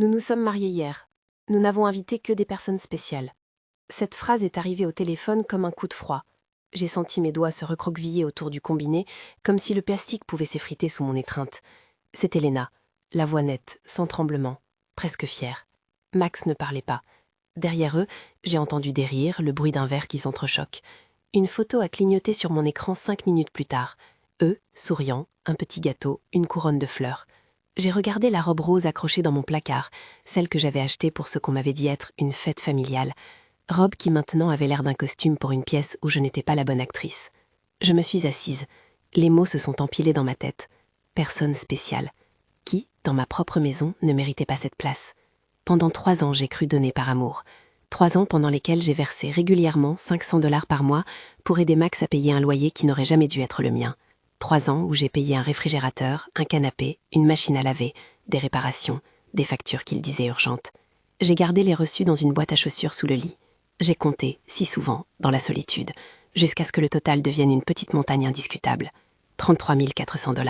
Nous nous sommes mariés hier. Nous n'avons invité que des personnes spéciales. Cette phrase est arrivée au téléphone comme un coup de froid. J'ai senti mes doigts se recroqueviller autour du combiné, comme si le plastique pouvait s'effriter sous mon étreinte. C'était Léna, la voix nette, sans tremblement, presque fière. Max ne parlait pas. Derrière eux, j'ai entendu des rires, le bruit d'un verre qui s'entrechoque. Une photo a clignoté sur mon écran 5 minutes plus tard. Eux, souriants, un petit gâteau, une couronne de fleurs. J'ai regardé la robe rose accrochée dans mon placard, celle que j'avais achetée pour ce qu'on m'avait dit être une fête familiale. Robe qui maintenant avait l'air d'un costume pour une pièce où je n'étais pas la bonne actrice. Je me suis assise. Les mots se sont empilés dans ma tête. Personne spéciale. Qui, dans ma propre maison, ne méritait pas cette place? Pendant 3 ans, j'ai cru donner par amour. 3 ans pendant lesquels j'ai versé régulièrement $500 par mois pour aider Max à payer un loyer qui n'aurait jamais dû être le mien. 3 ans où j'ai payé un réfrigérateur, un canapé, une machine à laver, des réparations, des factures qu'il disait urgentes. J'ai gardé les reçus dans une boîte à chaussures sous le lit. J'ai compté, si souvent, dans la solitude, jusqu'à ce que le total devienne une petite montagne indiscutable. 33 400 $.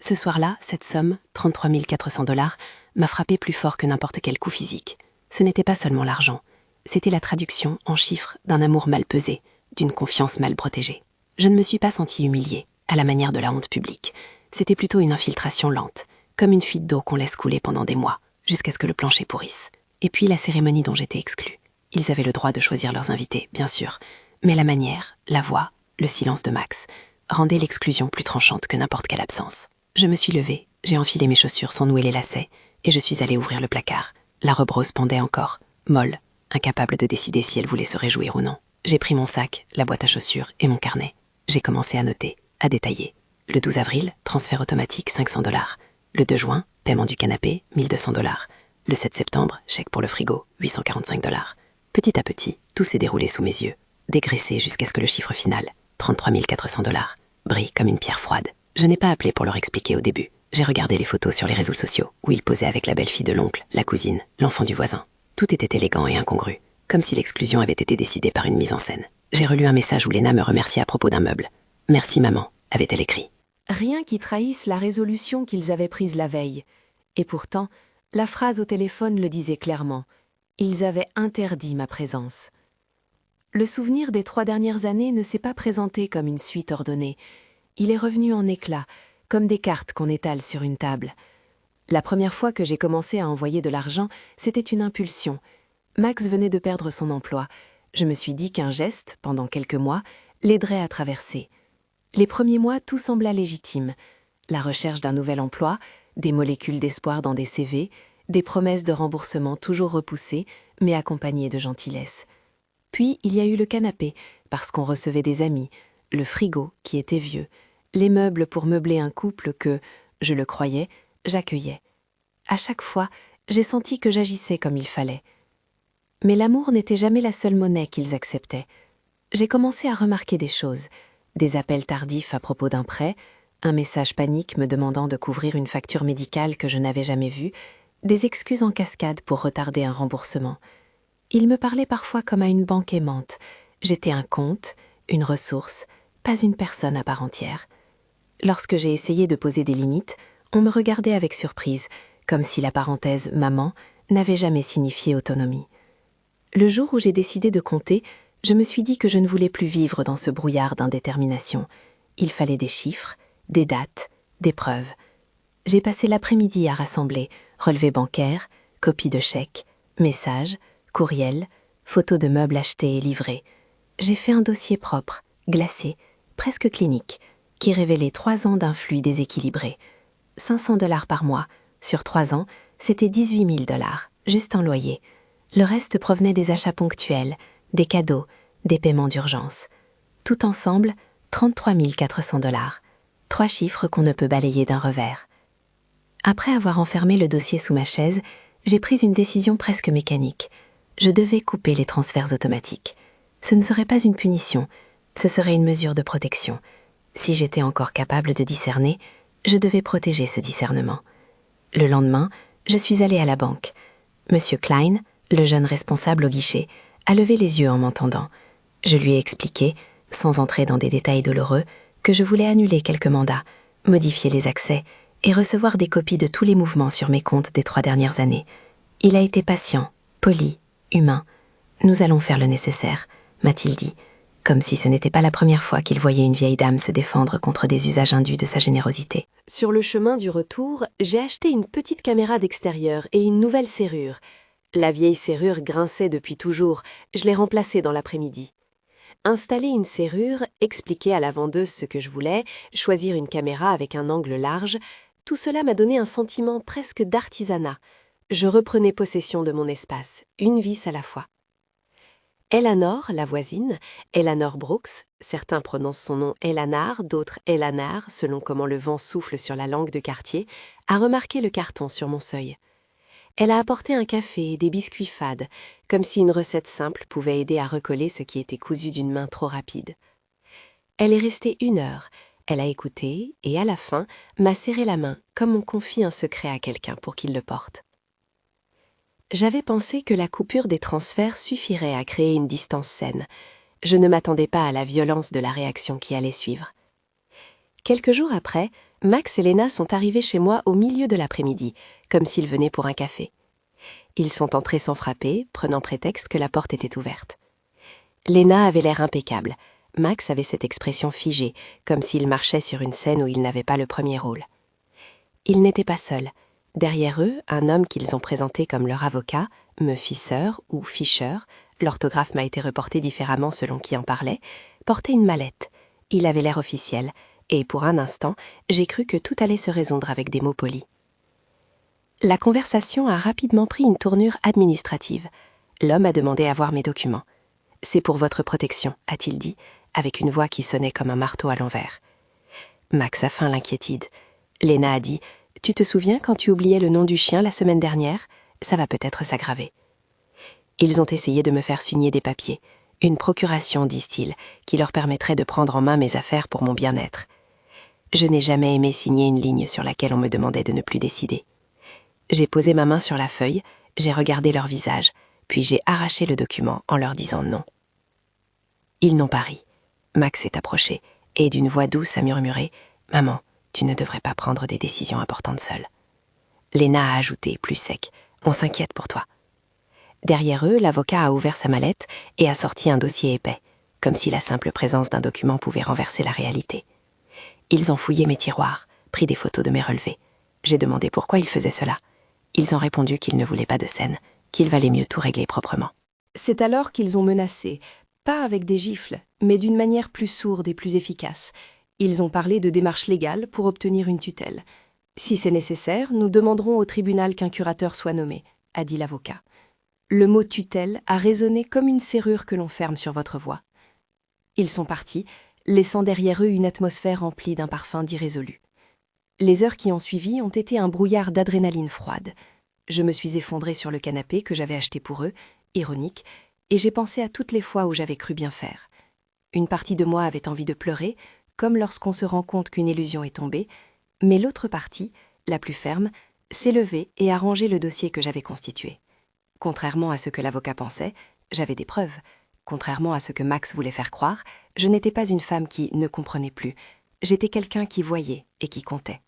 Ce soir-là, cette somme, 33 400 $, m'a frappé plus fort que n'importe quel coup physique. Ce n'était pas seulement l'argent. C'était la traduction, en chiffres, d'un amour mal pesé, d'une confiance mal protégée. Je ne me suis pas sentie humiliée, à la manière de la honte publique. C'était plutôt une infiltration lente, comme une fuite d'eau qu'on laisse couler pendant des mois, jusqu'à ce que le plancher pourrisse. Et puis la cérémonie dont j'étais exclue. Ils avaient le droit de choisir leurs invités, bien sûr, mais la manière, la voix, le silence de Max rendaient l'exclusion plus tranchante que n'importe quelle absence. Je me suis levée, j'ai enfilé mes chaussures sans nouer les lacets, et je suis allée ouvrir le placard. La robe rose pendait encore, molle, incapable de décider si elle voulait se réjouir ou non. J'ai pris mon sac, la boîte à chaussures et mon carnet. J'ai commencé à noter, à détailler. Le 12 avril, transfert automatique $500. Le 2 juin, paiement du canapé, $1 200. Le 7 septembre, chèque pour le frigo, $845. Petit à petit, tout s'est déroulé sous mes yeux, dégraissé jusqu'à ce que le chiffre final, 33 400 $, brille comme une pierre froide. Je n'ai pas appelé pour leur expliquer au début. J'ai regardé les photos sur les réseaux sociaux, où ils posaient avec la belle-fille de l'oncle, la cousine, l'enfant du voisin. Tout était élégant et incongru, comme si l'exclusion avait été décidée par une mise en scène. J'ai relu un message où Léna me remerciait à propos d'un meuble. « Merci maman », avait-elle écrit. Rien qui trahisse la résolution qu'ils avaient prise la veille. Et pourtant, la phrase au téléphone le disait clairement. Ils avaient interdit ma présence. Le souvenir des 3 dernières années ne s'est pas présenté comme une suite ordonnée. Il est revenu en éclats, comme des cartes qu'on étale sur une table. La première fois que j'ai commencé à envoyer de l'argent, c'était une impulsion. Max venait de perdre son emploi. Je me suis dit qu'un geste, pendant quelques mois, l'aiderait à traverser. Les premiers mois, tout sembla légitime. La recherche d'un nouvel emploi, des molécules d'espoir dans des CV, des promesses de remboursement toujours repoussées, mais accompagnées de gentillesse. Puis, il y a eu le canapé, parce qu'on recevait des amis, le frigo, qui était vieux, les meubles pour meubler un couple que, je le croyais, j'accueillais. À chaque fois, j'ai senti que j'agissais comme il fallait. Mais l'amour n'était jamais la seule monnaie qu'ils acceptaient. J'ai commencé à remarquer des choses, des appels tardifs à propos d'un prêt, un message panique me demandant de couvrir une facture médicale que je n'avais jamais vue, des excuses en cascade pour retarder un remboursement. Ils me parlaient parfois comme à une banque aimante. J'étais un compte, une ressource, pas une personne à part entière. Lorsque j'ai essayé de poser des limites, on me regardait avec surprise, comme si la parenthèse « maman » n'avait jamais signifié autonomie. Le jour où j'ai décidé de compter, je me suis dit que je ne voulais plus vivre dans ce brouillard d'indétermination. Il fallait des chiffres, des dates, des preuves. J'ai passé l'après-midi à rassembler relevés bancaires, copies de chèques, messages, courriels, photos de meubles achetés et livrés. J'ai fait un dossier propre, glacé, presque clinique, qui révélait 3 ans d'un flux déséquilibré. $500 par mois. Sur 3 ans, c'était 18 000 $, juste en loyer. Le reste provenait des achats ponctuels, des cadeaux, des paiements d'urgence. Tout ensemble, 33 400 $. 3 chiffres qu'on ne peut balayer d'un revers. Après avoir enfermé le dossier sous ma chaise, j'ai pris une décision presque mécanique. Je devais couper les transferts automatiques. Ce ne serait pas une punition, ce serait une mesure de protection. Si j'étais encore capable de discerner, je devais protéger ce discernement. Le lendemain, je suis allée à la banque. Monsieur Klein, le jeune responsable au guichet, a levé les yeux en m'entendant. Je lui ai expliqué, sans entrer dans des détails douloureux, que je voulais annuler quelques mandats, modifier les accès et recevoir des copies de tous les mouvements sur mes comptes des 3 dernières années. Il a été patient, poli, humain. Nous allons faire le nécessaire, m'a-t-il dit, comme si ce n'était pas la première fois qu'il voyait une vieille dame se défendre contre des usages indus de sa générosité. Sur le chemin du retour, j'ai acheté une petite caméra d'extérieur et une nouvelle serrure. La vieille serrure grinçait depuis toujours, je l'ai remplacée dans l'après-midi. Installer une serrure, expliquer à la vendeuse ce que je voulais, choisir une caméra avec un angle large, tout cela m'a donné un sentiment presque d'artisanat. Je reprenais possession de mon espace, une vis à la fois. Eleanor, la voisine, Eleanor Brooks, certains prononcent son nom Elanar, d'autres Elanar, selon comment le vent souffle sur la langue de quartier, a remarqué le carton sur mon seuil. Elle a apporté un café et des biscuits fades, comme si une recette simple pouvait aider à recoller ce qui était cousu d'une main trop rapide. Elle est restée 1 heure, elle a écouté et à la fin m'a serré la main comme on confie un secret à quelqu'un pour qu'il le porte. J'avais pensé que la coupure des transferts suffirait à créer une distance saine. Je ne m'attendais pas à la violence de la réaction qui allait suivre. Quelques jours après, Max et Lena sont arrivés chez moi au milieu de l'après-midi, comme s'ils venaient pour un café. Ils sont entrés sans frapper, prenant prétexte que la porte était ouverte. Lena avait l'air impeccable. Max avait cette expression figée, comme s'il marchait sur une scène où il n'avait pas le premier rôle. Ils n'étaient pas seuls. Derrière eux, un homme qu'ils ont présenté comme leur avocat, M. Fisher ou Fisher, l'orthographe m'a été reportée différemment selon qui en parlait, portait une mallette. Il avait l'air officiel, et pour un instant, j'ai cru que tout allait se résoudre avec des mots polis. La conversation a rapidement pris une tournure administrative. L'homme a demandé à voir mes documents. « C'est pour votre protection », a-t-il dit, avec une voix qui sonnait comme un marteau à l'envers. Max a feint l'inquiétude. Lena a dit « Tu te souviens quand tu oubliais le nom du chien la semaine dernière ? Ça va peut-être s'aggraver. » Ils ont essayé de me faire signer des papiers. Une procuration, disent-ils, qui leur permettrait de prendre en main mes affaires pour mon bien-être. Je n'ai jamais aimé signer une ligne sur laquelle on me demandait de ne plus décider. J'ai posé ma main sur la feuille, j'ai regardé leur visage, puis j'ai arraché le document en leur disant non. Ils n'ont pas ri. Max s'est approché et d'une voix douce a murmuré « Maman, tu ne devrais pas prendre des décisions importantes seule. » Lena a ajouté, plus sec « On s'inquiète pour toi. » Derrière eux, l'avocat a ouvert sa mallette et a sorti un dossier épais, comme si la simple présence d'un document pouvait renverser la réalité. Ils ont fouillé mes tiroirs, pris des photos de mes relevés. J'ai demandé pourquoi ils faisaient cela. Ils ont répondu qu'ils ne voulaient pas de scène, qu'il valait mieux tout régler proprement. C'est alors qu'ils ont menacé, pas avec des gifles, mais d'une manière plus sourde et plus efficace. Ils ont parlé de démarches légales pour obtenir une tutelle. « Si c'est nécessaire, nous demanderons au tribunal qu'un curateur soit nommé », a dit l'avocat. Le mot tutelle a résonné comme une serrure que l'on ferme sur votre voix. Ils sont partis, laissant derrière eux une atmosphère remplie d'un parfum d'irrésolu. Les heures qui ont suivi ont été un brouillard d'adrénaline froide. Je me suis effondrée sur le canapé que j'avais acheté pour eux, ironique, et j'ai pensé à toutes les fois où j'avais cru bien faire. Une partie de moi avait envie de pleurer, comme lorsqu'on se rend compte qu'une illusion est tombée, mais l'autre partie, la plus ferme, s'est levée et a rangé le dossier que j'avais constitué. Contrairement à ce que l'avocat pensait, j'avais des preuves. Contrairement à ce que Max voulait faire croire, je n'étais pas une femme qui ne comprenait plus. J'étais quelqu'un qui voyait et qui comptait.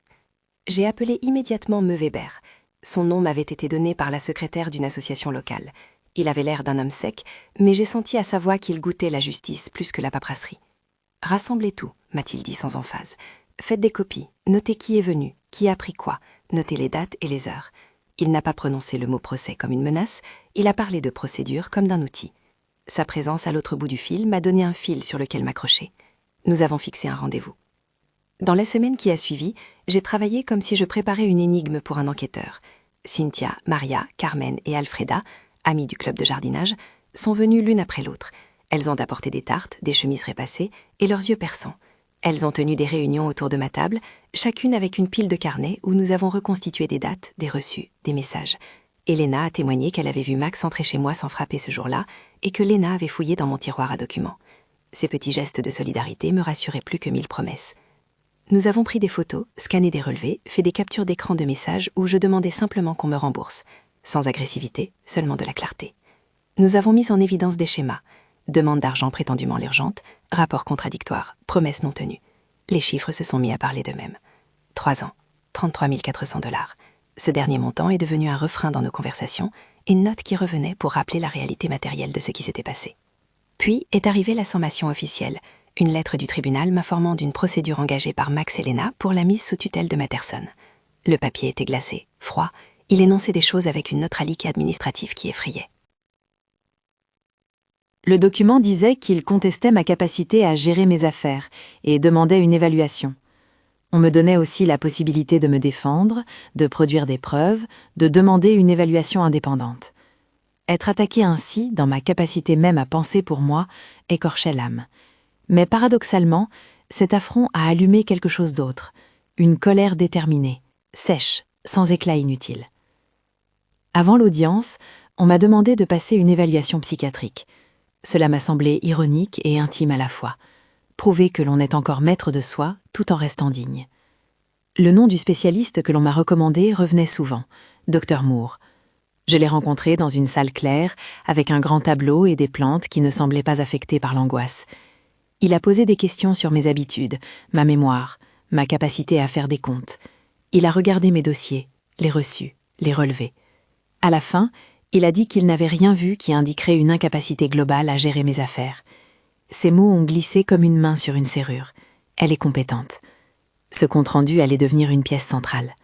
J'ai appelé immédiatement M. Weber. Son nom m'avait été donné par la secrétaire d'une association locale. Il avait l'air d'un homme sec, mais j'ai senti à sa voix qu'il goûtait la justice plus que la paperasserie. « Rassemblez tout », m'a-t-il dit sans emphase. « Faites des copies, notez qui est venu, qui a pris quoi, notez les dates et les heures. » Il n'a pas prononcé le mot procès comme une menace, il a parlé de procédure comme d'un outil. Sa présence à l'autre bout du fil m'a donné un fil sur lequel m'accrocher. Nous avons fixé un rendez-vous. Dans la semaine qui a suivi, j'ai travaillé comme si je préparais une énigme pour un enquêteur. Cynthia, Maria, Carmen et Alfreda, amies du club de jardinage, sont venues l'une après l'autre. Elles ont apporté des tartes, des chemises repassées et leurs yeux perçants. Elles ont tenu des réunions autour de ma table, chacune avec une pile de carnets où nous avons reconstitué des dates, des reçus, des messages. Elena a témoigné qu'elle avait vu Max entrer chez moi sans frapper ce jour-là et que Lena avait fouillé dans mon tiroir à documents. Ces petits gestes de solidarité me rassuraient plus que 1000 promesses. Nous avons pris des photos, scanné des relevés, fait des captures d'écran de messages où je demandais simplement qu'on me rembourse. Sans agressivité, seulement de la clarté. Nous avons mis en évidence des schémas. Demande d'argent prétendument urgente, rapport contradictoire, promesses non tenues. Les chiffres se sont mis à parler d'eux-mêmes. 3 ans, 33 400 $. Ce dernier montant est devenu un refrain dans nos conversations, une note qui revenait pour rappeler la réalité matérielle de ce qui s'était passé. Puis est arrivée la sommation officielle, une lettre du tribunal m'informant d'une procédure engagée par Max et Lena pour la mise sous tutelle de Matterson. Le papier était glacé, froid, il énonçait des choses avec une neutralité administrative qui effrayait. Le document disait qu'il contestait ma capacité à gérer mes affaires et demandait une évaluation. On me donnait aussi la possibilité de me défendre, de produire des preuves, de demander une évaluation indépendante. Être attaqué ainsi, dans ma capacité même à penser pour moi, écorchait l'âme. Mais paradoxalement, cet affront a allumé quelque chose d'autre, une colère déterminée, sèche, sans éclat inutile. Avant l'audience, on m'a demandé de passer une évaluation psychiatrique. Cela m'a semblé ironique et intime à la fois. Prouver que l'on est encore maître de soi tout en restant digne. Le nom du spécialiste que l'on m'a recommandé revenait souvent, Dr Moore. Je l'ai rencontré dans une salle claire, avec un grand tableau et des plantes qui ne semblaient pas affectées par l'angoisse. Il a posé des questions sur mes habitudes, ma mémoire, ma capacité à faire des comptes. Il a regardé mes dossiers, les reçus, les relevés. À la fin, il a dit qu'il n'avait rien vu qui indiquerait une incapacité globale à gérer mes affaires. Ces mots ont glissé comme une main sur une serrure. Elle est compétente. Ce compte-rendu allait devenir une pièce centrale.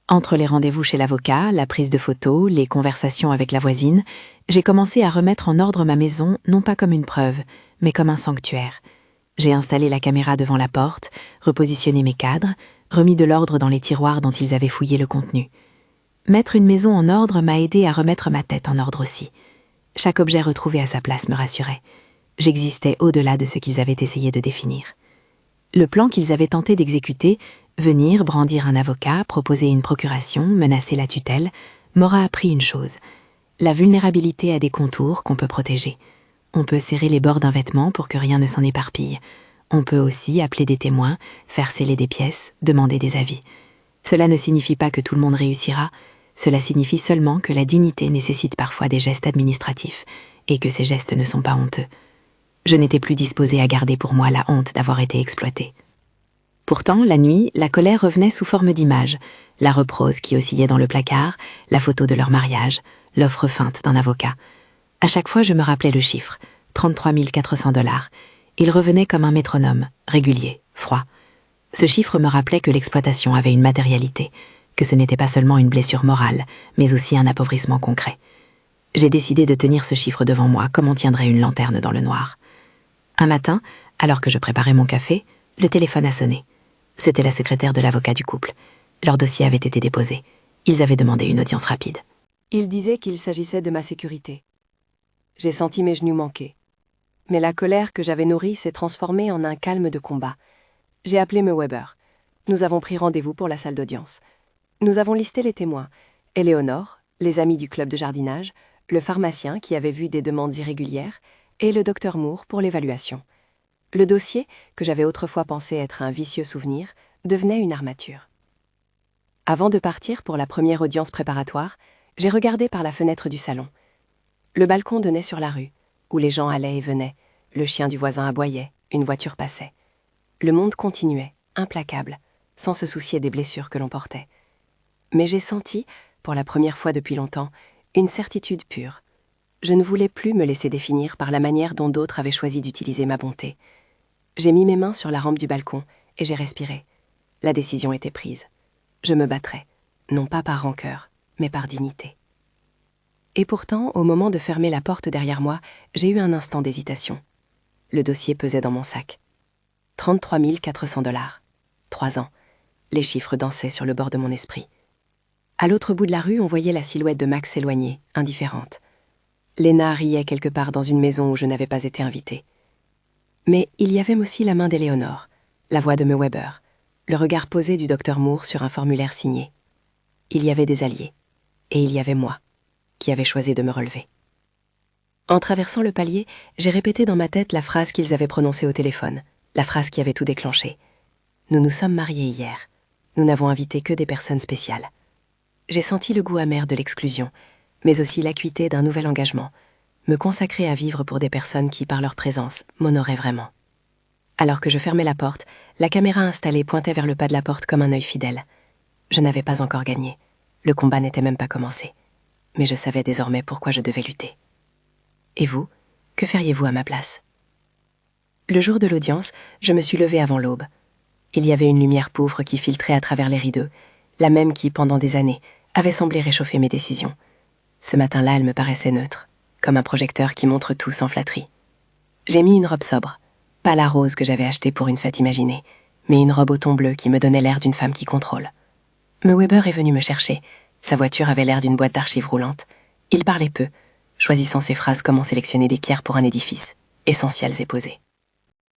Entre les rendez-vous chez l'avocat, la prise de photos, les conversations avec la voisine, j'ai commencé à remettre en ordre ma maison non pas comme une preuve, mais comme un sanctuaire. J'ai installé la caméra devant la porte, repositionné mes cadres, remis de l'ordre dans les tiroirs dont ils avaient fouillé le contenu. Mettre une maison en ordre m'a aidé à remettre ma tête en ordre aussi. Chaque objet retrouvé à sa place me rassurait. J'existais au-delà de ce qu'ils avaient essayé de définir. Le plan qu'ils avaient tenté d'exécuter, venir, brandir un avocat, proposer une procuration, menacer la tutelle, m'aura appris une chose. La vulnérabilité a des contours qu'on peut protéger. On peut serrer les bords d'un vêtement pour que rien ne s'en éparpille. On peut aussi appeler des témoins, faire sceller des pièces, demander des avis. Cela ne signifie pas que tout le monde réussira, cela signifie seulement que la dignité nécessite parfois des gestes administratifs et que ces gestes ne sont pas honteux. Je n'étais plus disposée à garder pour moi la honte d'avoir été exploitée. Pourtant, la nuit, la colère revenait sous forme d'images, la robe rose qui oscillait dans le placard, la photo de leur mariage, l'offre feinte d'un avocat. À chaque fois, je me rappelais le chiffre, 33 400 $. Il revenait comme un métronome, régulier, froid. Ce chiffre me rappelait que l'exploitation avait une matérialité, que ce n'était pas seulement une blessure morale, mais aussi un appauvrissement concret. J'ai décidé de tenir ce chiffre devant moi comme on tiendrait une lanterne dans le noir. Un matin, alors que je préparais mon café, le téléphone a sonné. C'était la secrétaire de l'avocat du couple. Leur dossier avait été déposé. Ils avaient demandé une audience rapide. Il disait qu'il s'agissait de ma sécurité. J'ai senti mes genoux manquer. Mais la colère que j'avais nourrie s'est transformée en un calme de combat. J'ai appelé M. Weber. Nous avons pris rendez-vous pour la salle d'audience. Nous avons listé les témoins. Éléonore, les amis du club de jardinage, le pharmacien qui avait vu des demandes irrégulières, et le docteur Moore pour l'évaluation. Le dossier, que j'avais autrefois pensé être un vicieux souvenir, devenait une armature. Avant de partir pour la première audience préparatoire, j'ai regardé par la fenêtre du salon. Le balcon donnait sur la rue, où les gens allaient et venaient, le chien du voisin aboyait, une voiture passait. Le monde continuait, implacable, sans se soucier des blessures que l'on portait. Mais j'ai senti, pour la première fois depuis longtemps, une certitude pure. Je ne voulais plus me laisser définir par la manière dont d'autres avaient choisi d'utiliser ma bonté. J'ai mis mes mains sur la rampe du balcon et j'ai respiré. La décision était prise. Je me battrais, non pas par rancœur, mais par dignité. Et pourtant, au moment de fermer la porte derrière moi, j'ai eu un instant d'hésitation. Le dossier pesait dans mon sac. 33 400 $. 3 ans. Les chiffres dansaient sur le bord de mon esprit. À l'autre bout de la rue, on voyait la silhouette de Max s'éloigner, indifférente. Lena riait quelque part dans une maison où je n'avais pas été invitée. Mais il y avait aussi la main d'Éléonore, la voix de M. Weber, le regard posé du docteur Moore sur un formulaire signé. Il y avait des alliés, et il y avait moi, qui avais choisi de me relever. En traversant le palier, j'ai répété dans ma tête la phrase qu'ils avaient prononcée au téléphone, la phrase qui avait tout déclenché. Nous nous sommes mariés hier. Nous n'avons invité que des personnes spéciales. J'ai senti le goût amer de l'exclusion, mais aussi l'acuité d'un nouvel engagement, me consacrer à vivre pour des personnes qui, par leur présence, m'honoraient vraiment. Alors que je fermais la porte, la caméra installée pointait vers le pas de la porte comme un œil fidèle. Je n'avais pas encore gagné. Le combat n'était même pas commencé. Mais je savais désormais pourquoi je devais lutter. Et vous, que feriez-vous à ma place? Le jour de l'audience, je me suis levée avant l'aube. Il y avait une lumière pauvre qui filtrait à travers les rideaux, la même qui, pendant des années, avait semblé réchauffer mes décisions. Ce matin-là, elle me paraissait neutre, comme un projecteur qui montre tout sans flatterie. J'ai mis une robe sobre, pas la rose que j'avais achetée pour une fête imaginée, mais une robe au ton bleu qui me donnait l'air d'une femme qui contrôle. Me Weber est venu me chercher. Sa voiture avait l'air d'une boîte d'archives roulante. Il parlait peu, choisissant ses phrases comme on sélectionnait des pierres pour un édifice, essentielles et posées.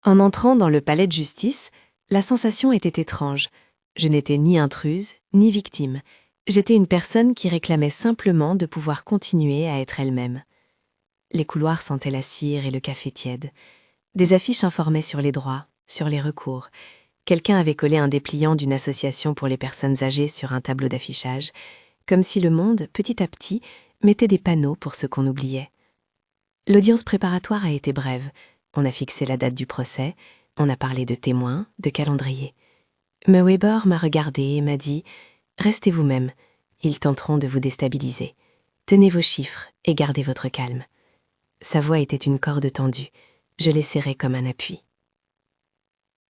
En entrant dans le palais de justice, la sensation était étrange. Je n'étais ni intruse, ni victime. J'étais une personne qui réclamait simplement de pouvoir continuer à être elle-même. Les couloirs sentaient la cire et le café tiède. Des affiches informaient sur les droits, sur les recours. Quelqu'un avait collé un dépliant d'une association pour les personnes âgées sur un tableau d'affichage, comme si le monde, petit à petit, mettait des panneaux pour ce qu'on oubliait. L'audience préparatoire a été brève. On a fixé la date du procès, on a parlé de témoins, de calendrier. Me Weber m'a regardé et m'a dit « Restez vous-même, ils tenteront de vous déstabiliser. Tenez vos chiffres et gardez votre calme. » Sa voix était une corde tendue, je l'ai serrée comme un appui.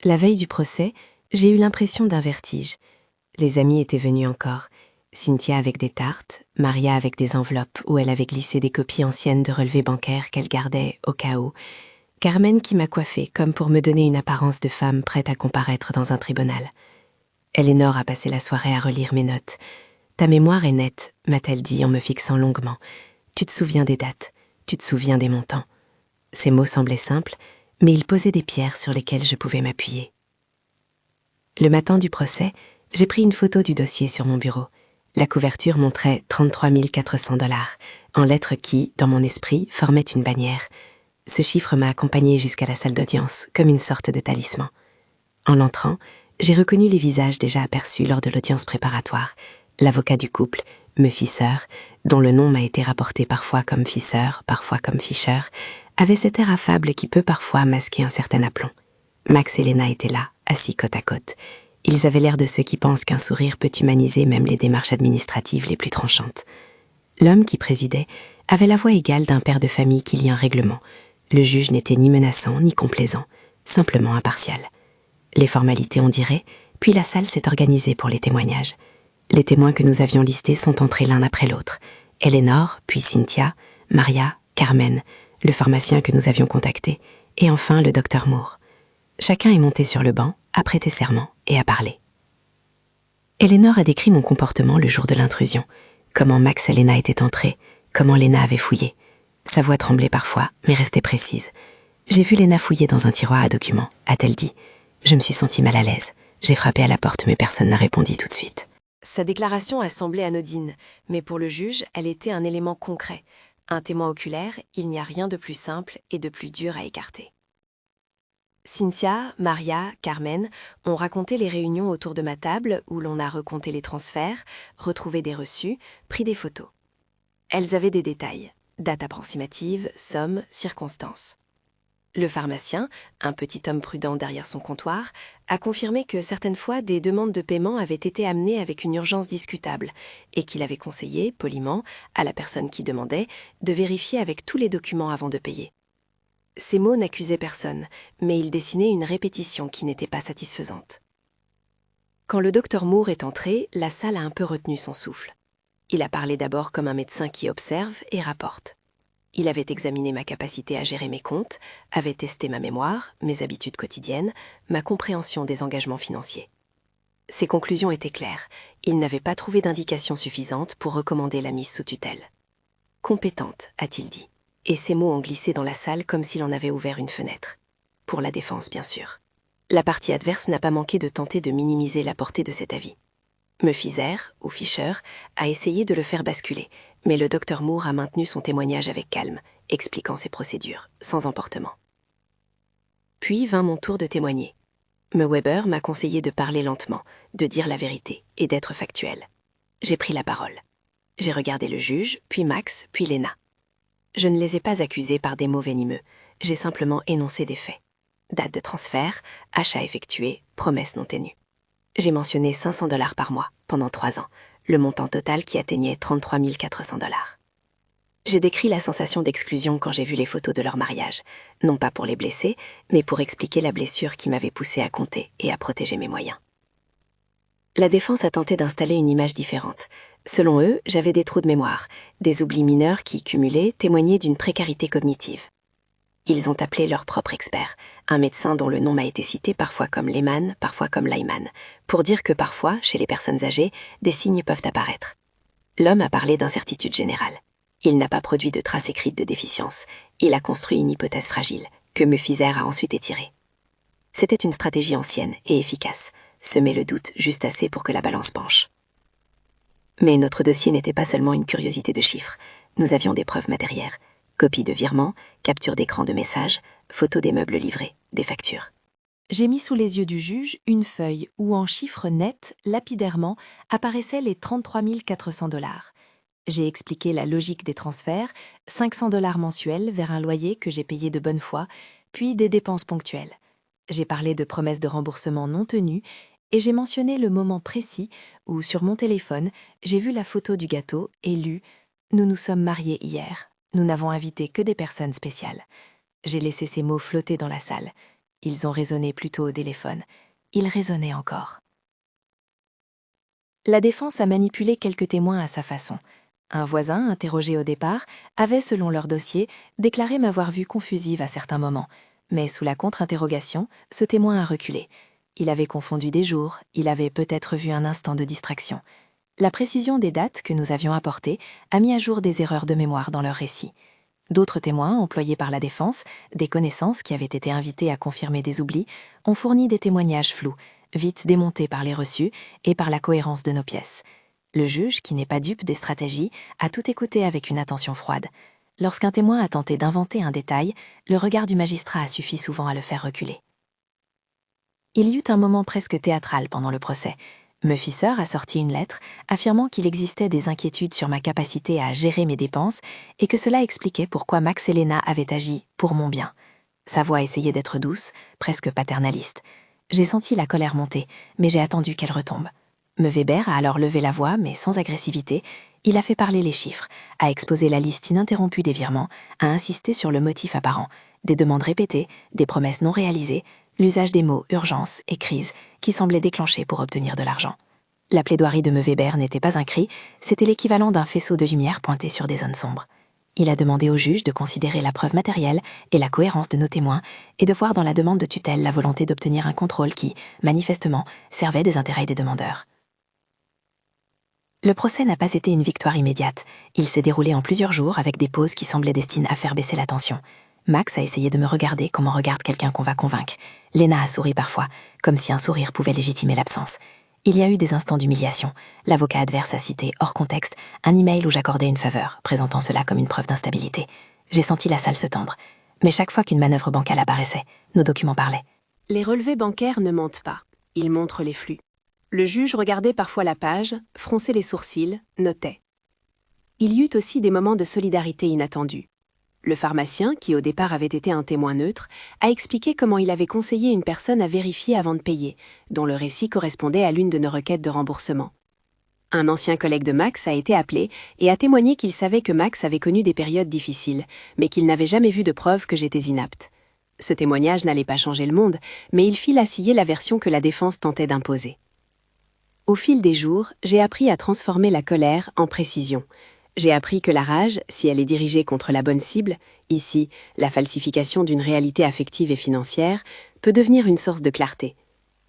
La veille du procès, j'ai eu l'impression d'un vertige. Les amis étaient venus encore. Cynthia avec des tartes, Maria avec des enveloppes où elle avait glissé des copies anciennes de relevés bancaires qu'elle gardait au cas où. Carmen qui m'a coiffée comme pour me donner une apparence de femme prête à comparaître dans un tribunal. Eleanor a passé la soirée à relire mes notes. « Ta mémoire est nette », m'a-t-elle dit en me fixant longuement. « Tu te souviens des dates, tu te souviens des montants. » Ces mots semblaient simples, mais ils posaient des pierres sur lesquelles je pouvais m'appuyer. Le matin du procès, j'ai pris une photo du dossier sur mon bureau. La couverture montrait 33 400 $, en lettres qui, dans mon esprit, formaient une bannière. Ce chiffre m'a accompagnée jusqu'à la salle d'audience, comme une sorte de talisman. En entrant, j'ai reconnu les visages déjà aperçus lors de l'audience préparatoire. L'avocat du couple, me Fisher, dont le nom m'a été rapporté parfois comme Fisher, parfois comme Fischer, avait cet air affable qui peut parfois masquer un certain aplomb. Max et Lena étaient là, assis côte à côte. Ils avaient l'air de ceux qui pensent qu'un sourire peut humaniser même les démarches administratives les plus tranchantes. L'homme qui présidait avait la voix égale d'un père de famille qui lit un règlement. Le juge n'était ni menaçant ni complaisant, simplement impartial. Les formalités on dirait, puis la salle s'est organisée pour les témoignages. Les témoins que nous avions listés sont entrés l'un après l'autre. Eleanor, puis Cynthia, Maria, Carmen, le pharmacien que nous avions contacté, et enfin le docteur Moore. Chacun est monté sur le banc, a prêté serment et a parlé. Eleanor a décrit mon comportement le jour de l'intrusion, comment Max et Lena étaient entrés, comment Lena avait fouillé. Sa voix tremblait parfois, mais restait précise. J'ai vu Lena fouiller dans un tiroir à documents, a-t-elle dit. Je me suis sentie mal à l'aise. J'ai frappé à la porte, mais personne n'a répondu tout de suite. Sa déclaration a semblé anodine, mais pour le juge, elle était un élément concret. Un témoin oculaire, il n'y a rien de plus simple et de plus dur à écarter. Cynthia, Maria, Carmen ont raconté les réunions autour de ma table où l'on a recompté les transferts, retrouvé des reçus, pris des photos. Elles avaient des détails, date approximative, somme, circonstances. Le pharmacien, un petit homme prudent derrière son comptoir, a confirmé que certaines fois des demandes de paiement avaient été amenées avec une urgence discutable et qu'il avait conseillé, poliment, à la personne qui demandait, de vérifier avec tous les documents avant de payer. Ces mots n'accusaient personne, mais ils dessinaient une répétition qui n'était pas satisfaisante. Quand le docteur Moore est entré, la salle a un peu retenu son souffle. Il a parlé d'abord comme un médecin qui observe et rapporte. Il avait examiné ma capacité à gérer mes comptes, avait testé ma mémoire, mes habitudes quotidiennes, ma compréhension des engagements financiers. Ses conclusions étaient claires. Il n'avait pas trouvé d'indications suffisantes pour recommander la mise sous tutelle. « Compétente », a-t-il dit, et ces mots ont glissé dans la salle comme s'il en avait ouvert une fenêtre. Pour la défense, bien sûr. La partie adverse n'a pas manqué de tenter de minimiser la portée de cet avis. Me Fisher, ou Fischer, a essayé de le faire basculer, mais le docteur Moore a maintenu son témoignage avec calme, expliquant ses procédures, sans emportement. Puis vint mon tour de témoigner. Me Weber m'a conseillé de parler lentement, de dire la vérité et d'être factuel. J'ai pris la parole. J'ai regardé le juge, puis Max, puis Lena. Je ne les ai pas accusés par des mots venimeux, j'ai simplement énoncé des faits. Date de transfert, achat effectué, promesse non tenue. J'ai mentionné 500 $ par mois, pendant 3 ans, le montant total qui atteignait 33 400 $. J'ai décrit la sensation d'exclusion quand j'ai vu les photos de leur mariage, non pas pour les blesser, mais pour expliquer la blessure qui m'avait poussé à compter et à protéger mes moyens. La défense a tenté d'installer une image différente. Selon eux, j'avais des trous de mémoire, des oublis mineurs qui, cumulés, témoignaient d'une précarité cognitive. Ils ont appelé leur propre expert, un médecin dont le nom m'a été cité parfois comme Lehman, parfois comme Lyman, pour dire que parfois, chez les personnes âgées, des signes peuvent apparaître. L'homme a parlé d'incertitude générale. Il n'a pas produit de traces écrites de déficience. Il a construit une hypothèse fragile, que Mephiser a ensuite étirée. C'était une stratégie ancienne et efficace, semer le doute juste assez pour que la balance penche. Mais notre dossier n'était pas seulement une curiosité de chiffres. Nous avions des preuves matérielles. Copies de virements, captures d'écran de messages, photos des meubles livrés, des factures. J'ai mis sous les yeux du juge une feuille où, en chiffres nets, lapidairement, apparaissaient les 33 400 $. J'ai expliqué la logique des transferts, 500 $ mensuels vers un loyer que j'ai payé de bonne foi, puis des dépenses ponctuelles. J'ai parlé de promesses de remboursement non tenues et j'ai mentionné le moment précis où, sur mon téléphone, j'ai vu la photo du gâteau et lu « Nous nous sommes mariés hier. Nous n'avons invité que des personnes spéciales. » J'ai laissé ces mots flotter dans la salle. Ils ont résonné plutôt au téléphone. Ils résonnaient encore. La défense a manipulé quelques témoins à sa façon. Un voisin, interrogé au départ, avait, selon leur dossier, déclaré m'avoir vue confusive à certains moments. Mais sous la contre-interrogation, ce témoin a reculé. Il avait confondu des jours, il avait peut-être vu un instant de distraction. La précision des dates que nous avions apportées a mis à jour des erreurs de mémoire dans leur récit. D'autres témoins, employés par la défense, des connaissances qui avaient été invitées à confirmer des oublis, ont fourni des témoignages flous, vite démontés par les reçus et par la cohérence de nos pièces. Le juge, qui n'est pas dupe des stratégies, a tout écouté avec une attention froide. Lorsqu'un témoin a tenté d'inventer un détail, le regard du magistrat a suffi souvent à le faire reculer. Il y eut un moment presque théâtral pendant le procès. Mephiser a sorti une lettre affirmant qu'il existait des inquiétudes sur ma capacité à gérer mes dépenses et que cela expliquait pourquoi Max et Lena avaient agi pour mon bien. Sa voix essayait d'être douce, presque paternaliste. J'ai senti la colère monter, mais j'ai attendu qu'elle retombe. Weber a alors levé la voix, mais sans agressivité. Il a fait parler les chiffres, a exposé la liste ininterrompue des virements, a insisté sur le motif apparent, des demandes répétées, des promesses non réalisées, l'usage des mots urgence et crise qui semblaient déclenchés pour obtenir de l'argent. La plaidoirie de Weber n'était pas un cri, c'était l'équivalent d'un faisceau de lumière pointé sur des zones sombres. Il a demandé au juge de considérer la preuve matérielle et la cohérence de nos témoins et de voir dans la demande de tutelle la volonté d'obtenir un contrôle qui, manifestement, servait des intérêts des demandeurs. Le procès n'a pas été une victoire immédiate. Il s'est déroulé en plusieurs jours avec des pauses qui semblaient destinées à faire baisser la tension. Max a essayé de me regarder comme on regarde quelqu'un qu'on va convaincre. Lena a souri parfois, comme si un sourire pouvait légitimer l'absence. Il y a eu des instants d'humiliation. L'avocat adverse a cité, hors contexte, un email où j'accordais une faveur, présentant cela comme une preuve d'instabilité. J'ai senti la salle se tendre. Mais chaque fois qu'une manœuvre bancale apparaissait, nos documents parlaient. Les relevés bancaires ne mentent pas. Ils montrent les flux. Le juge regardait parfois la page, fronçait les sourcils, notait. Il y eut aussi des moments de solidarité inattendus. Le pharmacien, qui au départ avait été un témoin neutre, a expliqué comment il avait conseillé une personne à vérifier avant de payer, dont le récit correspondait à l'une de nos requêtes de remboursement. Un ancien collègue de Max a été appelé et a témoigné qu'il savait que Max avait connu des périodes difficiles, mais qu'il n'avait jamais vu de preuve que j'étais inapte. Ce témoignage n'allait pas changer le monde, mais il fit vaciller la version que la défense tentait d'imposer. Au fil des jours, j'ai appris à transformer la colère en précision. J'ai appris que la rage, si elle est dirigée contre la bonne cible, ici, la falsification d'une réalité affective et financière, peut devenir une source de clarté.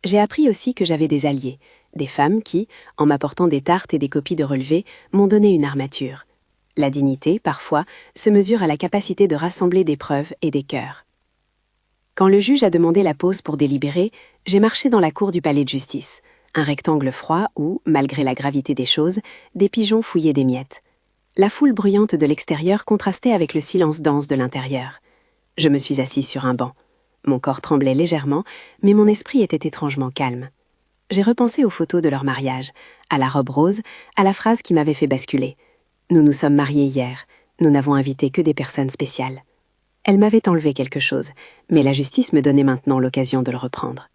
J'ai appris aussi que j'avais des alliés, des femmes qui, en m'apportant des tartes et des copies de relevés, m'ont donné une armature. La dignité, parfois, se mesure à la capacité de rassembler des preuves et des cœurs. Quand le juge a demandé la pause pour délibérer, j'ai marché dans la cour du palais de justice, un rectangle froid où, malgré la gravité des choses, des pigeons fouillaient des miettes. La foule bruyante de l'extérieur contrastait avec le silence dense de l'intérieur. Je me suis assise sur un banc. Mon corps tremblait légèrement, mais mon esprit était étrangement calme. J'ai repensé aux photos de leur mariage, à la robe rose, à la phrase qui m'avait fait basculer. « Nous nous sommes mariés hier, nous n'avons invité que des personnes spéciales. » Elle m'avait enlevé quelque chose, mais la justice me donnait maintenant l'occasion de le reprendre.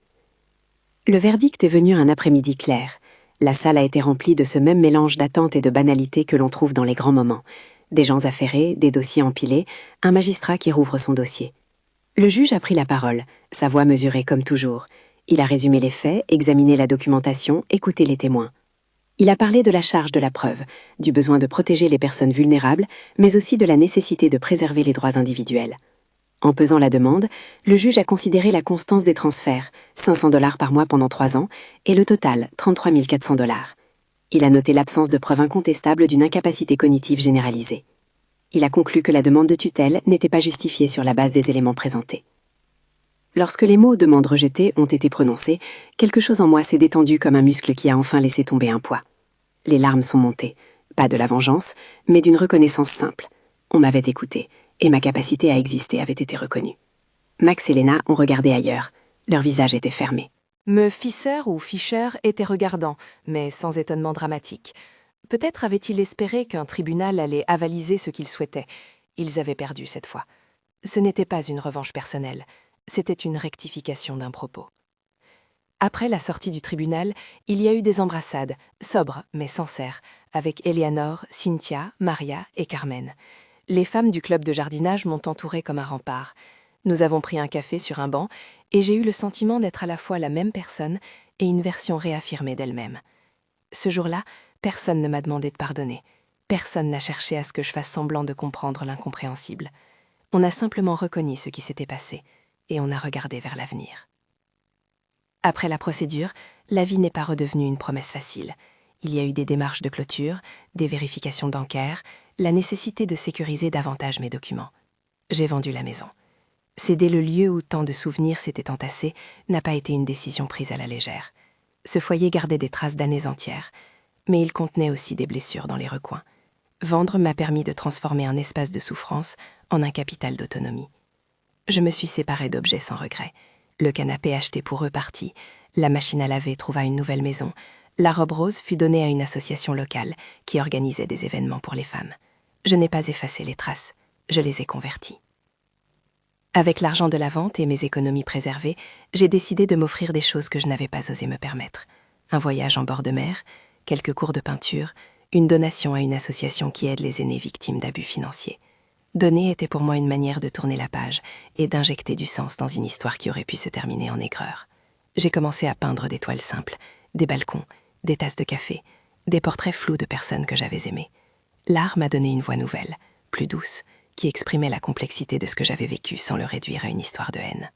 Le verdict est venu un après-midi clair. La salle a été remplie de ce même mélange d'attente et de banalité que l'on trouve dans les grands moments. Des gens affairés, des dossiers empilés, un magistrat qui rouvre son dossier. Le juge a pris la parole, sa voix mesurée comme toujours. Il a résumé les faits, examiné la documentation, écouté les témoins. Il a parlé de la charge de la preuve, du besoin de protéger les personnes vulnérables, mais aussi de la nécessité de préserver les droits individuels. En pesant la demande, le juge a considéré la constance des transferts, $500 par mois pendant 3 ans, et le total, $33 400. Il a noté l'absence de preuve incontestable d'une incapacité cognitive généralisée. Il a conclu que la demande de tutelle n'était pas justifiée sur la base des éléments présentés. Lorsque les mots « demande rejetée » ont été prononcés, quelque chose en moi s'est détendu comme un muscle qui a enfin laissé tomber un poids. Les larmes sont montées, pas de la vengeance, mais d'une reconnaissance simple. On m'avait écouté, et ma capacité à exister avait été reconnue. Max et Lena ont regardé ailleurs. Leur visage était fermé. Me Fischer ou Fischer était regardant, mais sans étonnement dramatique. Peut-être avait-il espéré qu'un tribunal allait avaliser ce qu'il souhaitait. Ils avaient perdu cette fois. Ce n'était pas une revanche personnelle, c'était une rectification d'un propos. Après la sortie du tribunal, il y a eu des embrassades, sobres mais sincères, avec Eleanor, Cynthia, Maria et Carmen. Les femmes du club de jardinage m'ont entourée comme un rempart. Nous avons pris un café sur un banc et j'ai eu le sentiment d'être à la fois la même personne et une version réaffirmée d'elle-même. Ce jour-là, personne ne m'a demandé de pardonner. Personne n'a cherché à ce que je fasse semblant de comprendre l'incompréhensible. On a simplement reconnu ce qui s'était passé et on a regardé vers l'avenir. Après la procédure, la vie n'est pas redevenue une promesse facile. Il y a eu des démarches de clôture, des vérifications bancaires, la nécessité de sécuriser davantage mes documents. J'ai vendu la maison. Céder le lieu où tant de souvenirs s'étaient entassés n'a pas été une décision prise à la légère. Ce foyer gardait des traces d'années entières, mais il contenait aussi des blessures dans les recoins. Vendre m'a permis de transformer un espace de souffrance en un capital d'autonomie. Je me suis séparée d'objets sans regret. Le canapé acheté pour eux partit, la machine à laver trouva une nouvelle maison, la robe rose fut donnée à une association locale qui organisait des événements pour les femmes. Je n'ai pas effacé les traces, je les ai converties. Avec l'argent de la vente et mes économies préservées, j'ai décidé de m'offrir des choses que je n'avais pas osé me permettre. Un voyage en bord de mer, quelques cours de peinture, une donation à une association qui aide les aînés victimes d'abus financiers. Donner était pour moi une manière de tourner la page et d'injecter du sens dans une histoire qui aurait pu se terminer en aigreur. J'ai commencé à peindre des toiles simples, des balcons, des tasses de café, des portraits flous de personnes que j'avais aimées. L'art m'a donné une voix nouvelle, plus douce, qui exprimait la complexité de ce que j'avais vécu sans le réduire à une histoire de haine.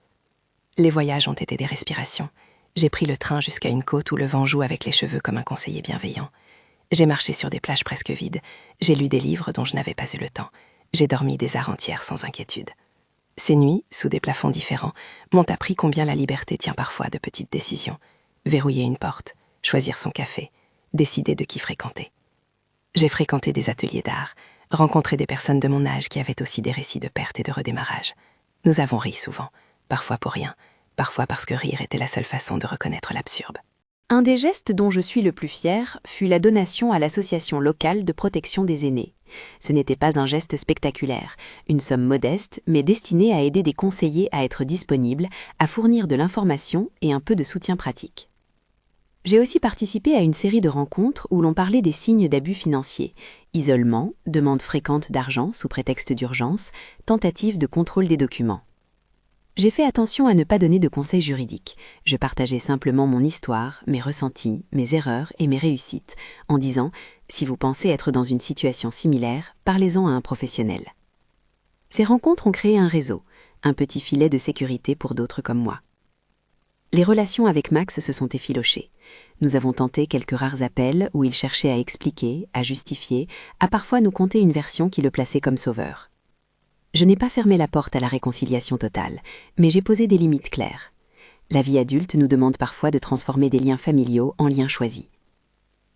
Les voyages ont été des respirations. J'ai pris le train jusqu'à une côte où le vent joue avec les cheveux comme un conseiller bienveillant. J'ai marché sur des plages presque vides. J'ai lu des livres dont je n'avais pas eu le temps. J'ai dormi des heures entières sans inquiétude. Ces nuits, sous des plafonds différents, m'ont appris combien la liberté tient parfois de petites décisions. Verrouiller une porte, choisir son café, décider de qui fréquenter. J'ai fréquenté des ateliers d'art, rencontré des personnes de mon âge qui avaient aussi des récits de perte et de redémarrage. Nous avons ri souvent, parfois pour rien, parfois parce que rire était la seule façon de reconnaître l'absurde. Un des gestes dont je suis le plus fière fut la donation à l'association locale de protection des aînés. Ce n'était pas un geste spectaculaire, une somme modeste, mais destinée à aider des conseillers à être disponibles, à fournir de l'information et un peu de soutien pratique. J'ai aussi participé à une série de rencontres où l'on parlait des signes d'abus financiers: isolement, demande fréquente d'argent sous prétexte d'urgence, tentative de contrôle des documents. J'ai fait attention à ne pas donner de conseils juridiques. Je partageais simplement mon histoire, mes ressentis, mes erreurs et mes réussites, en disant « Si vous pensez être dans une situation similaire, parlez-en à un professionnel ». Ces rencontres ont créé un réseau, un petit filet de sécurité pour d'autres comme moi. Les relations avec Max se sont effilochées. Nous avons tenté quelques rares appels où il cherchait à expliquer, à justifier, à parfois nous conter une version qui le plaçait comme sauveur. Je n'ai pas fermé la porte à la réconciliation totale, mais j'ai posé des limites claires. La vie adulte nous demande parfois de transformer des liens familiaux en liens choisis.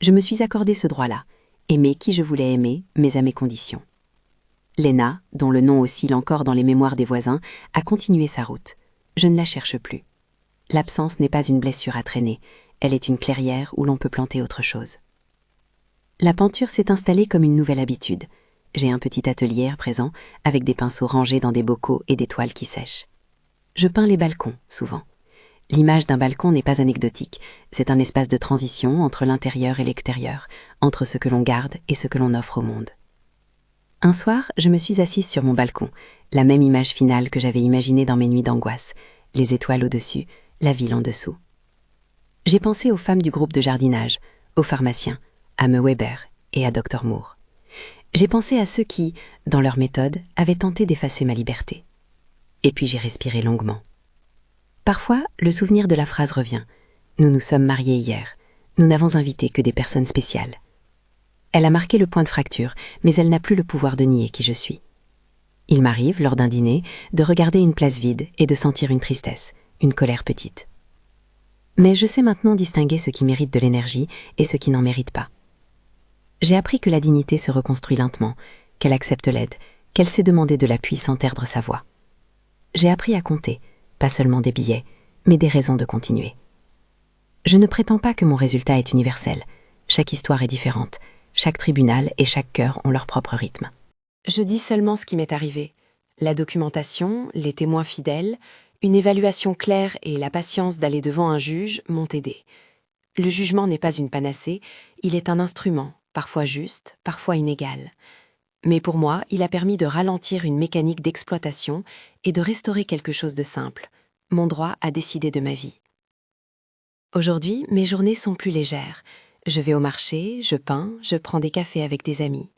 Je me suis accordé ce droit-là, aimer qui je voulais aimer, mais à mes conditions. Lena, dont le nom oscille encore dans les mémoires des voisins, a continué sa route. Je ne la cherche plus. L'absence n'est pas une blessure à traîner, elle est une clairière où l'on peut planter autre chose. La peinture s'est installée comme une nouvelle habitude. J'ai un petit atelier à présent, avec des pinceaux rangés dans des bocaux et des toiles qui sèchent. Je peins les balcons, souvent. L'image d'un balcon n'est pas anecdotique, c'est un espace de transition entre l'intérieur et l'extérieur, entre ce que l'on garde et ce que l'on offre au monde. Un soir, je me suis assise sur mon balcon, la même image finale que j'avais imaginée dans mes nuits d'angoisse, les étoiles au-dessus, la ville en dessous. J'ai pensé aux femmes du groupe de jardinage, aux pharmaciens, à Me Weber et à Dr Moore. J'ai pensé à ceux qui, dans leur méthode, avaient tenté d'effacer ma liberté. Et puis j'ai respiré longuement. Parfois, le souvenir de la phrase revient. Nous nous sommes mariés hier. Nous n'avons invité que des personnes spéciales. Elle a marqué le point de fracture, mais elle n'a plus le pouvoir de nier qui je suis. Il m'arrive, lors d'un dîner, de regarder une place vide et de sentir une tristesse, une colère petite. Mais je sais maintenant distinguer ce qui mérite de l'énergie et ce qui n'en mérite pas. J'ai appris que la dignité se reconstruit lentement, qu'elle accepte l'aide, qu'elle sait demander de l'appui sans perdre sa voix. J'ai appris à compter, pas seulement des billets, mais des raisons de continuer. Je ne prétends pas que mon résultat est universel. Chaque histoire est différente. Chaque tribunal et chaque cœur ont leur propre rythme. Je dis seulement ce qui m'est arrivé. La documentation, les témoins fidèles, une évaluation claire et la patience d'aller devant un juge m'ont aidé. Le jugement n'est pas une panacée, il est un instrument, parfois juste, parfois inégal. Mais pour moi, il a permis de ralentir une mécanique d'exploitation et de restaurer quelque chose de simple, mon droit à décider de ma vie. Aujourd'hui, mes journées sont plus légères. Je vais au marché, je peins, je prends des cafés avec des amis.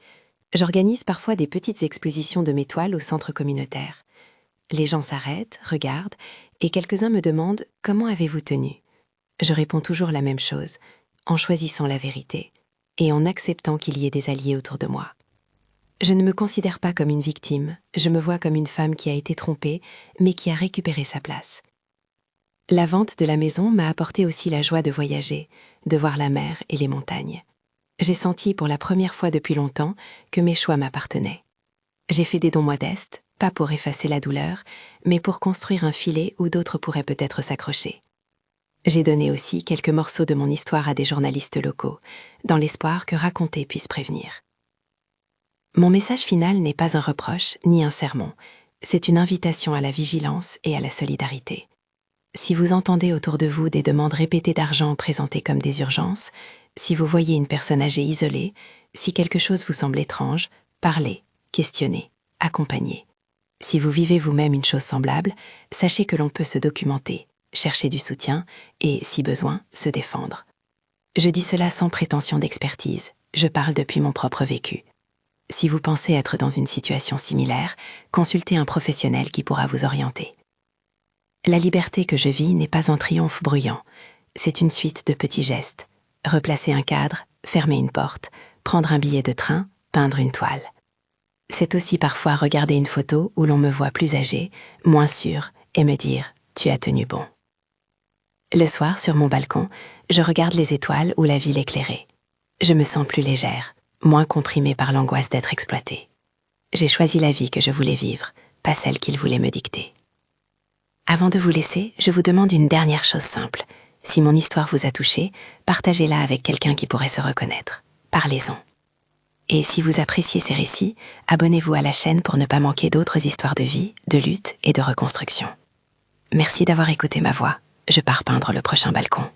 J'organise parfois des petites expositions de mes toiles au centre communautaire. Les gens s'arrêtent, regardent, et quelques-uns me demandent « Comment avez-vous tenu ?» Je réponds toujours la même chose, en choisissant la vérité, et en acceptant qu'il y ait des alliés autour de moi. Je ne me considère pas comme une victime, je me vois comme une femme qui a été trompée, mais qui a récupéré sa place. La vente de la maison m'a apporté aussi la joie de voyager, de voir la mer et les montagnes. J'ai senti pour la première fois depuis longtemps que mes choix m'appartenaient. J'ai fait des dons modestes, pas pour effacer la douleur, mais pour construire un filet où d'autres pourraient peut-être s'accrocher. J'ai donné aussi quelques morceaux de mon histoire à des journalistes locaux, dans l'espoir que raconter puisse prévenir. Mon message final n'est pas un reproche ni un sermon, c'est une invitation à la vigilance et à la solidarité. Si vous entendez autour de vous des demandes répétées d'argent présentées comme des urgences, si vous voyez une personne âgée isolée, si quelque chose vous semble étrange, parlez, questionnez, accompagnez. Si vous vivez vous-même une chose semblable, sachez que l'on peut se documenter, chercher du soutien et, si besoin, se défendre. Je dis cela sans prétention d'expertise, je parle depuis mon propre vécu. Si vous pensez être dans une situation similaire, consultez un professionnel qui pourra vous orienter. La liberté que je vis n'est pas un triomphe bruyant, c'est une suite de petits gestes. Replacer un cadre, fermer une porte, prendre un billet de train, peindre une toile. C'est aussi parfois regarder une photo où l'on me voit plus âgée, moins sûre, et me dire « tu as tenu bon ». Le soir, sur mon balcon, je regarde les étoiles ou la ville éclairée. Je me sens plus légère, moins comprimée par l'angoisse d'être exploitée. J'ai choisi la vie que je voulais vivre, pas celle qu'il voulait me dicter. Avant de vous laisser, je vous demande une dernière chose simple. Si mon histoire vous a touché, partagez-la avec quelqu'un qui pourrait se reconnaître. Parlez-en. Et si vous appréciez ces récits, abonnez-vous à la chaîne pour ne pas manquer d'autres histoires de vie, de lutte et de reconstruction. Merci d'avoir écouté ma voix. Je pars peindre le prochain balcon.